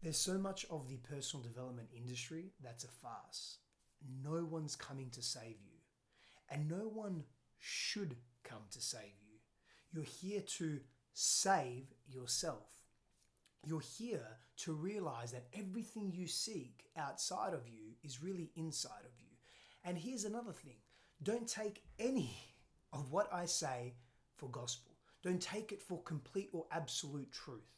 There's so much of the personal development industry that's a farce. No one's coming to save you, and no one should come to save you. You're here to save yourself. You're here to realize that everything you seek outside of you is really inside of you. And here's another thing, don't take any of what I say for gospel. Don't take it for complete or absolute truth.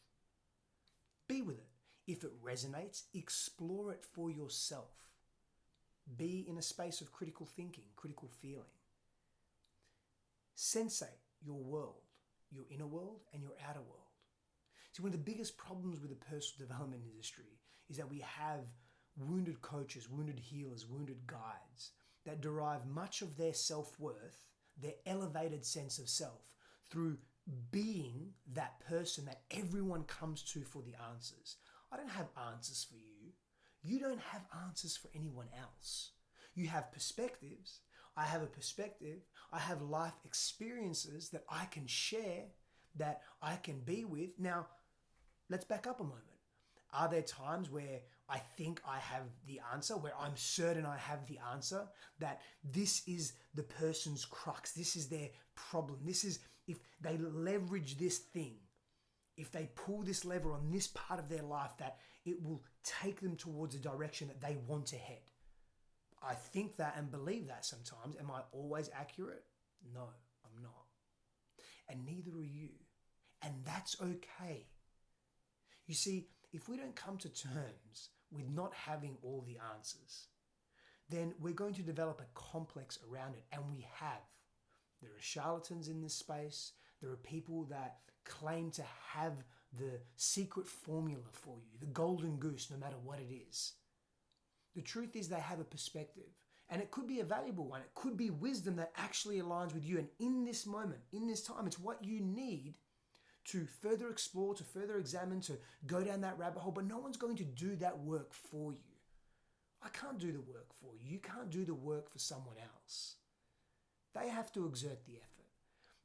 Be with it. If it resonates, explore it for yourself. Be in a space of critical thinking, critical feeling. Sensate your world, your inner world and your outer world. See, one of the biggest problems with the personal development industry is that we have wounded coaches, wounded healers, wounded guides that derive much of their self-worth, their elevated sense of self, through being that person that everyone comes to for the answers. I don't have answers for you. You don't have answers for anyone else. You have perspectives. I have a perspective. I have life experiences that I can share, that I can be with. Now, let's back up a moment. Are there times where I think I have the answer, where I'm certain I have the answer, that this is the person's crux, this is their problem, this is, if they leverage this thing, if they pull this lever on this part of their life, that it will take them towards a direction that they want to head? I think that and believe that sometimes. Am I always accurate? No, I'm not. And neither are you. And that's okay. You see, if we don't come to terms with not having all the answers, then we're going to develop a complex around it, and we have. There are charlatans in this space. There are people that claim to have the secret formula for you, the golden goose, no matter what it is. The truth is they have a perspective, and it could be a valuable one. It could be wisdom that actually aligns with you. And in this moment, in this time, it's what you need to further explore, to further examine, to go down that rabbit hole. But no one's going to do that work for you. I can't do the work for you. You can't do the work for someone else. They have to exert the effort.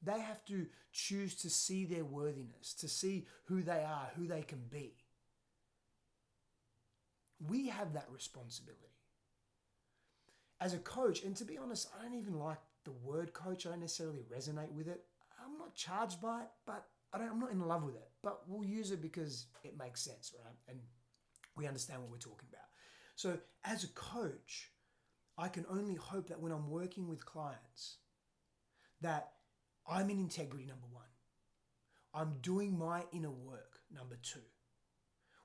They have to choose to see their worthiness, to see who they are, who they can be. We have that responsibility. As a coach, and to be honest, I don't even like the word coach. I don't necessarily resonate with it. I'm not charged by it, but I'm not in love with it. But we'll use it because it makes sense, right? And we understand what we're talking about. So as a coach, I can only hope that when I'm working with clients, that I'm in integrity, number one. I'm doing my inner work, number two.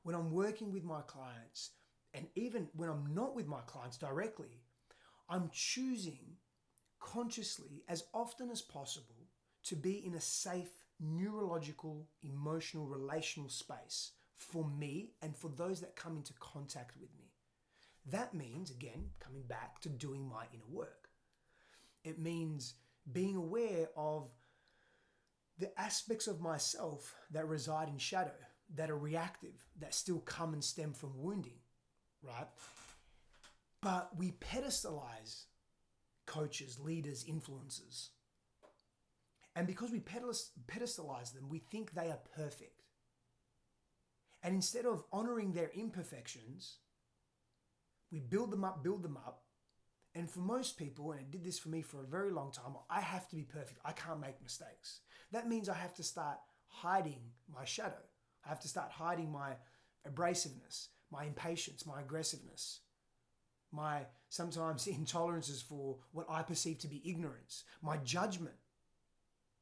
When I'm working with my clients, and even when I'm not with my clients directly, I'm choosing consciously, as often as possible, to be in a safe, neurological, emotional, relational space for me and for those that come into contact with me. That means, again, coming back to doing my inner work. It means being aware of the aspects of myself that reside in shadow, that are reactive, that still come and stem from wounding, right? But we pedestalize coaches, leaders, influencers. And because we pedestalize them, we think they are perfect. And instead of honoring their imperfections, we build them up. And for most people, and it did this for me for a very long time, I have to be perfect. I can't make mistakes. That means I have to start hiding my shadow. I have to start hiding my abrasiveness, my impatience, my aggressiveness, my sometimes intolerances for what I perceive to be ignorance, my judgment.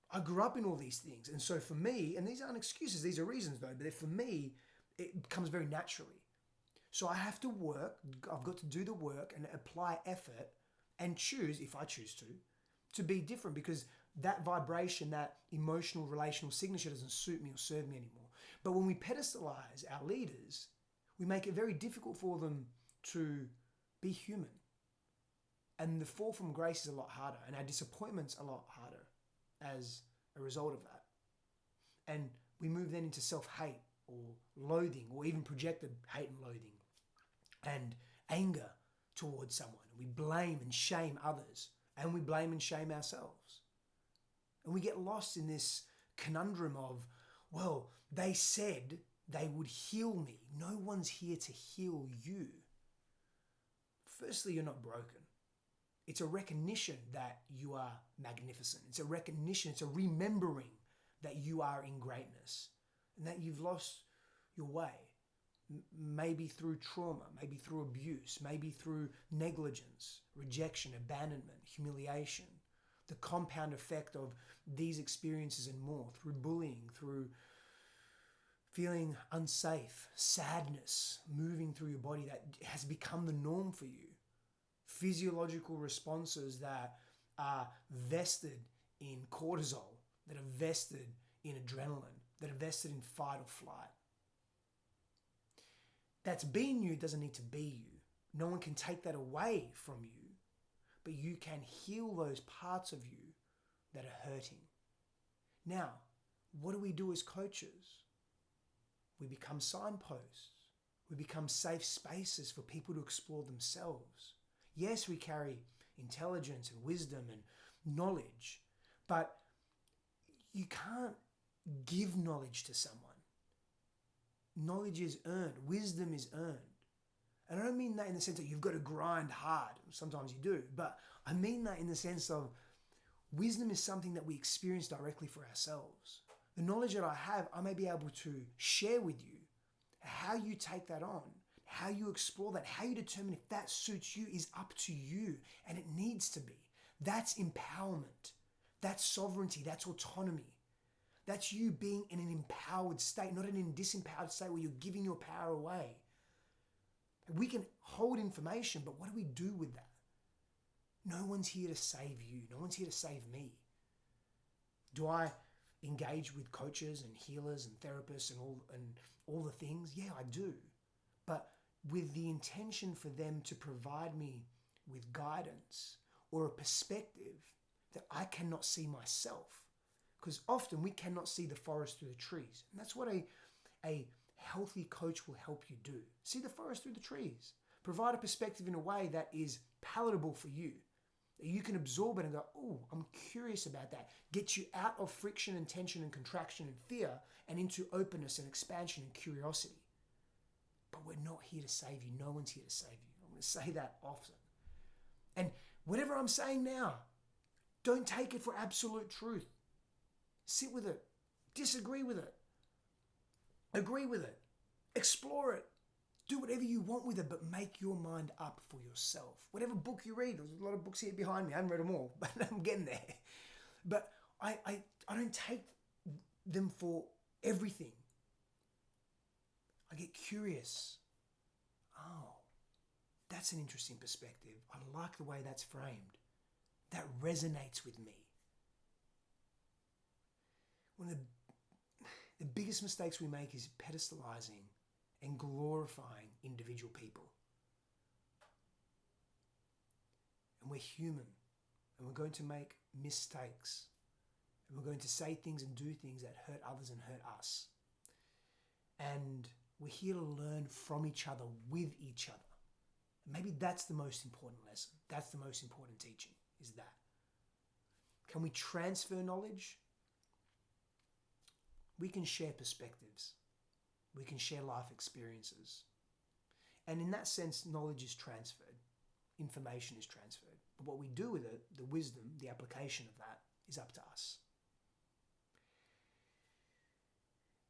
I grew up in all these things. And so for me, and these aren't excuses, these are reasons though, but for me, it comes very naturally. So I have to work, I've got to do the work and apply effort and choose, if I choose to be different, because that vibration, that emotional, relational signature doesn't suit me or serve me anymore. But when we pedestalize our leaders, we make it very difficult for them to be human. And the fall from grace is a lot harder, and our disappointment's a lot harder as a result of that. And we move then into self-hate or loathing, or even projected hate and loathing and anger towards someone. We blame and shame others, and we blame and shame ourselves. And we get lost in this conundrum of, well, they said they would heal me. No one's here to heal you. Firstly, you're not broken. It's a recognition that you are magnificent. It's a recognition, it's a remembering that you are in greatness and that you've lost your way. Maybe through trauma, maybe through abuse, maybe through negligence, rejection, abandonment, humiliation, the compound effect of these experiences and more, through bullying, through feeling unsafe, sadness moving through your body that has become the norm for you, physiological responses that are vested in cortisol, that are vested in adrenaline, that are vested in fight or flight. That's being you doesn't need to be you. No one can take that away from you, but you can heal those parts of you that are hurting. Now, what do we do as coaches? We become signposts. We become safe spaces for people to explore themselves. Yes, we carry intelligence and wisdom and knowledge, but you can't give knowledge to someone. Knowledge is earned. Wisdom is earned. And I don't mean that in the sense that you've got to grind hard. Sometimes you do. But I mean that in the sense of wisdom is something that we experience directly for ourselves. The knowledge that I have, I may be able to share with you. How you take that on, how you explore that, how you determine if that suits you is up to you. And it needs to be. That's empowerment. That's sovereignty. That's autonomy. That's you being in an empowered state, not in a disempowered state where you're giving your power away. We can hold information, but what do we do with that? No one's here to save you. No one's here to save me. Do I engage with coaches and healers and therapists and all the things? Yeah, I do. But with the intention for them to provide me with guidance or a perspective that I cannot see myself. Because often we cannot see the forest through the trees. And that's what a healthy coach will help you do. See the forest through the trees. Provide a perspective in a way that is palatable for you. That you can absorb it and go, oh, I'm curious about that. Get you out of friction and tension and contraction and fear and into openness and expansion and curiosity. But we're not here to save you. No one's here to save you. I'm going to say that often. And whatever I'm saying now, don't take it for absolute truth. Sit with it. Disagree with it. Agree with it. Explore it. Do whatever you want with it, but make your mind up for yourself. Whatever book you read, there's a lot of books here behind me. I haven't read them all, but I'm getting there. But I don't take them for everything. I get curious. Oh, that's an interesting perspective. I like the way that's framed. That resonates with me. One of the biggest mistakes we make is pedestalizing and glorifying individual people. And we're human, and we're going to make mistakes, and we're going to say things and do things that hurt others and hurt us. And we're here to learn from each other, with each other. And maybe that's the most important lesson. That's the most important teaching, is that. Can we transfer knowledge? We can share perspectives. We can share life experiences. And in that sense, knowledge is transferred. Information is transferred. But what we do with it, the wisdom, the application of that, is up to us.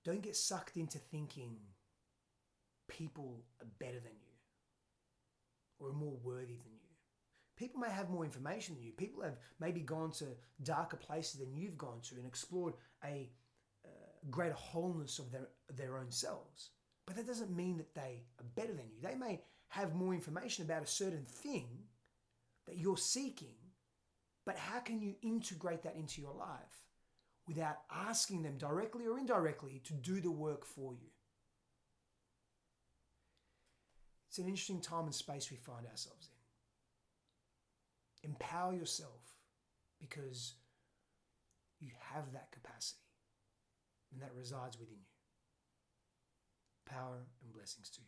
Don't get sucked into thinking people are better than you or are more worthy than you. People may have more information than you. People have maybe gone to darker places than you've gone to and explored a greater wholeness of their own selves. But that doesn't mean that they are better than you. They may have more information about a certain thing that you're seeking, but how can you integrate that into your life without asking them directly or indirectly to do the work for you? It's an interesting time and space we find ourselves in. Empower yourself because you have that capacity. And that resides within you. Power and blessings to you.